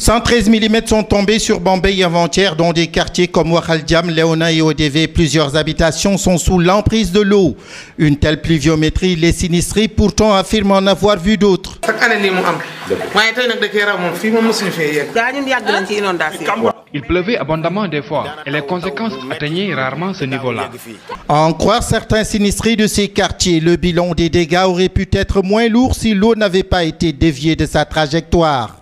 113 mm sont tombés sur Bambey avant-hier dans des quartiers comme Wakal Jam, Léona et ODV. Plusieurs habitations sont sous l'emprise de l'eau. Une telle pluviométrie les sinistrés pourtant affirment en avoir vu d'autres. Il pleuvait abondamment des fois et les conséquences atteignaient rarement ce niveau-là. À en croire certains sinistrés de ces quartiers, le bilan des dégâts aurait pu être moins lourd si l'eau n'avait pas été déviée de sa trajectoire.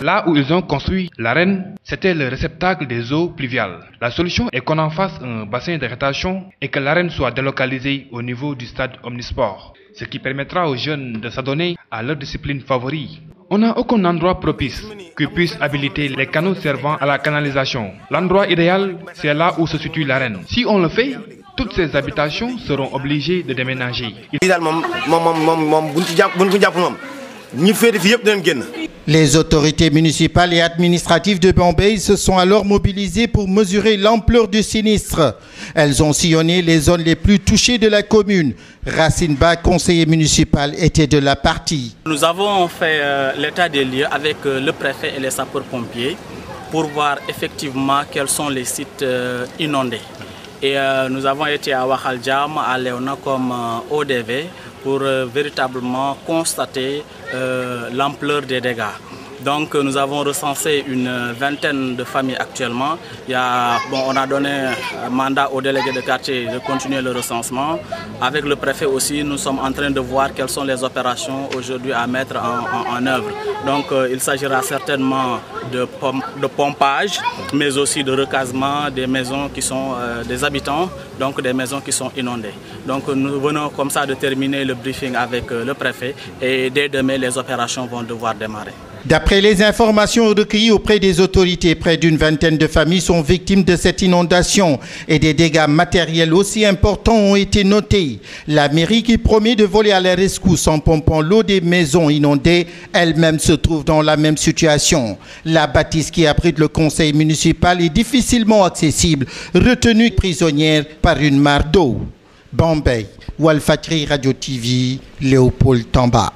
Là où ils ont construit l'arène, c'était le réceptacle des eaux pluviales. La solution est qu'on en fasse un bassin de rétention et que l'arène soit délocalisée au niveau du stade Omnisport, ce qui permettra aux jeunes de s'adonner à leur discipline favorite. On n'a aucun endroit propice qui puisse habiliter les canaux servant à la canalisation. L'endroit idéal, c'est là où se situe l'arène. Si on le fait, toutes ces habitations seront obligées de déménager. Les autorités municipales et administratives de Bambey se sont alors mobilisées pour mesurer l'ampleur du sinistre. Elles ont sillonné les zones les plus touchées de la commune. Racine Ba, conseiller municipal, était de la partie. Nous avons fait l'état des lieux avec le préfet et les sapeurs-pompiers pour voir effectivement quels sont les sites inondés. Et nous avons été à Wakal Jam, à Léona comme ODV pour véritablement constater l'ampleur des dégâts. Donc nous avons recensé une vingtaine de familles actuellement. On a donné mandat au délégué de quartier de continuer le recensement. Avec le préfet aussi, nous sommes en train de voir quelles sont les opérations aujourd'hui à mettre en œuvre. Donc il s'agira certainement de pompage, mais aussi de recasement des maisons qui sont des habitants, donc des maisons qui sont inondées. Donc nous venons comme ça de terminer le briefing avec le préfet et dès demain les opérations vont devoir démarrer. D'après les informations recueillies auprès des autorités, près d'une vingtaine de familles sont victimes de cette inondation et des dégâts matériels aussi importants ont été notés. La mairie qui promet de voler à la rescousse en pompant l'eau des maisons inondées, elle-même se trouve dans la même situation. La bâtisse qui abrite le conseil municipal est difficilement accessible, retenue prisonnière par une mare d'eau. Bambey, Walfadjri Radio TV, Léopold Tamba.